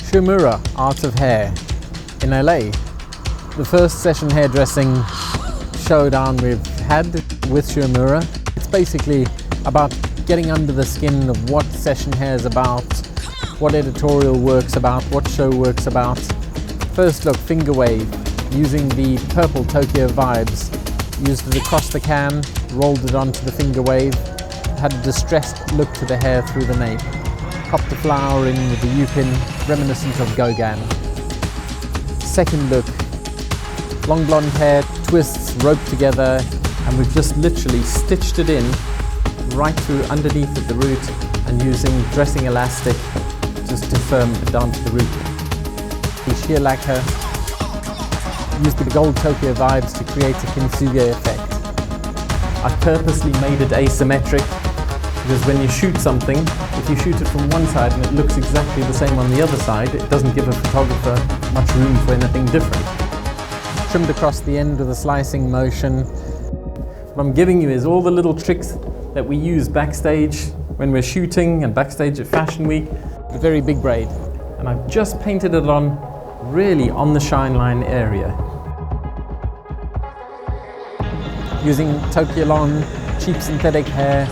Shu Uemure, Art of Hair in LA. The first session hairdressing showdown we've had with Shu Uemure. It's basically about getting under the skin of what session hair is about, what editorial works about, what show works about. First look, finger wave, using the purple Tokyo vibes. Used it across the can, rolled it onto the finger wave, had a distressed look to the hair through the nape. Popped the flower in with the U-pin, reminiscent of Gauguin. Second look, long blonde hair, twists, roped together, and we've just literally stitched it in right through underneath at the root and using dressing elastic just to firm it down to the root. The sheer lacquer, used the gold Tokyo vibes to create a kintsugi effect. I purposely made it asymmetric because when you shoot something, if you shoot it from one side and it looks exactly the same on the other side, it doesn't give a photographer much room for anything different. Trimmed across the end with a slicing motion. What I'm giving you is all the little tricks that we use backstage when we're shooting and backstage at Fashion Week. A very big braid. And I've just painted it on really on the shine line area. Using Tokyo long, cheap synthetic hair,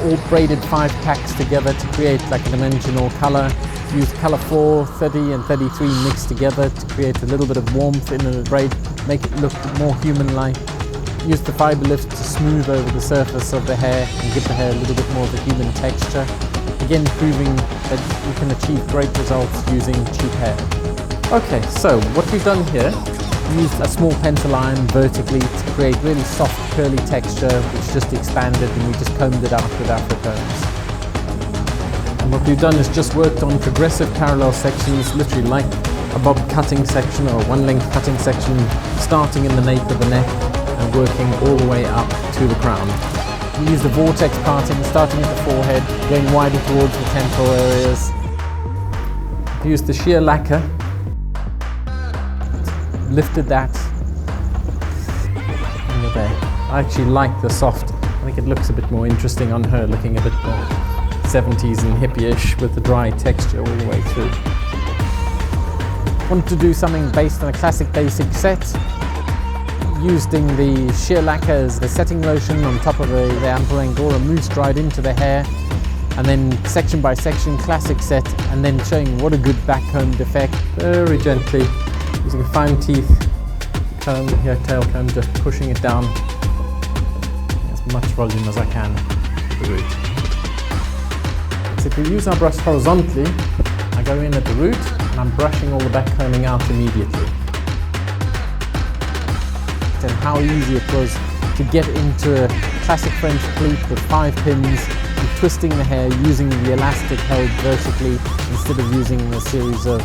all braided 5 packs together to create like a dimensional color. Used color 4, 30 and 33 mixed together to create a little bit of warmth in the braid, make it look more human-like. Used the fiber lift to smooth over the surface of the hair and give the hair a little bit more of a human texture. Again, proving that you can achieve great results using cheap hair. Okay, so what we've done here, used a small pencil iron vertically to create really soft curly texture which just expanded, and we just combed it out with Afro combs. And what we've done is just worked on progressive parallel sections, literally like a bob cutting section or a one length cutting section, starting in the nape of the neck and working all the way up to the crown. We used the vortex parting, starting at the forehead, going wider towards the temporal areas. We used the sheer lacquer, lifted that under there. I actually like the soft. I think it looks a bit more interesting on her, looking a bit more 70s and hippie-ish with the dry texture all the way through. Wanted to do something based on a classic basic set. Using the sheer lacquer as the setting lotion on top of the ample angora mousse dried into the hair, and then section by section classic set, and then showing what a good backcombed effect. Very gently, using a fine teeth comb, here tail comb, just pushing it down as much volume as I can to the root. So if we use our brush horizontally, I go in at the root and I'm brushing all the back combing out immediately. And how easy it was to get into a classic French pleat with 5 pins, and twisting the hair using the elastic held vertically instead of using a series of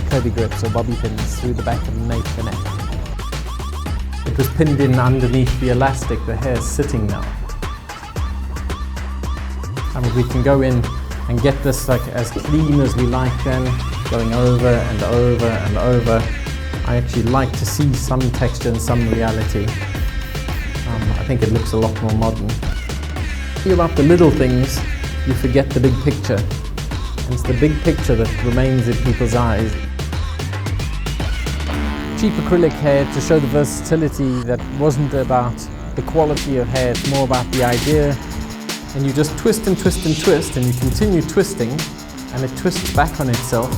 curvy grips or bobby pins through the back of the nape of the neck. It was pinned in underneath the elastic, the hair's sitting now. I mean, we can go in and get this like as clean as we like then, going over and over and over. I actually like to see some texture and some reality. I think it looks a lot more modern. About the little things, you forget the big picture. And it's the big picture that remains in people's eyes. Cheap acrylic hair to show the versatility that wasn't about the quality of hair, it's more about the idea. And you just twist and twist and twist, and you continue twisting, and it twists back on itself,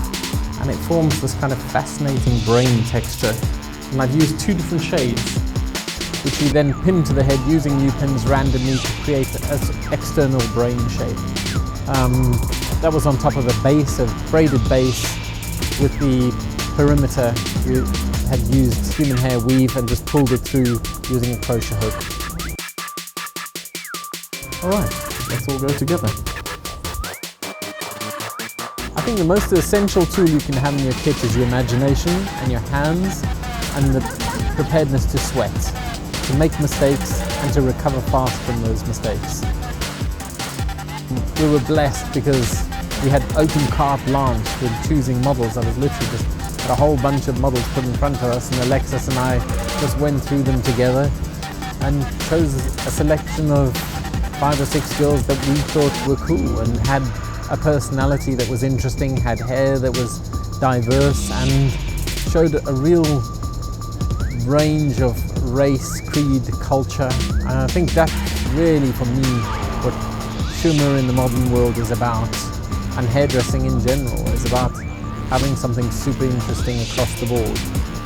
and it forms this kind of fascinating brain texture. And I've used 2 different shades, which we then pin to the head using U-pins randomly to create an external brain shape. That was on top of a base, a braided base, with the perimeter. We had used human hair weave and just pulled it through using a crochet hook. All right, let's all go together. I think the most essential tool you can have in your kit is your imagination and your hands and the preparedness to sweat, to make mistakes and to recover fast from those mistakes. We were blessed because we had open carte blanche with choosing models. I was literally just had a whole bunch of models put in front of us, and Alexis and I just went through them together and chose a selection of 5 or 6 girls that we thought were cool and had a personality that was interesting, had hair that was diverse and showed a real range of race, creed, culture. And I think that's really, for me, what Shu Uemure in the modern world is about, and hairdressing in general is about having something super interesting across the board.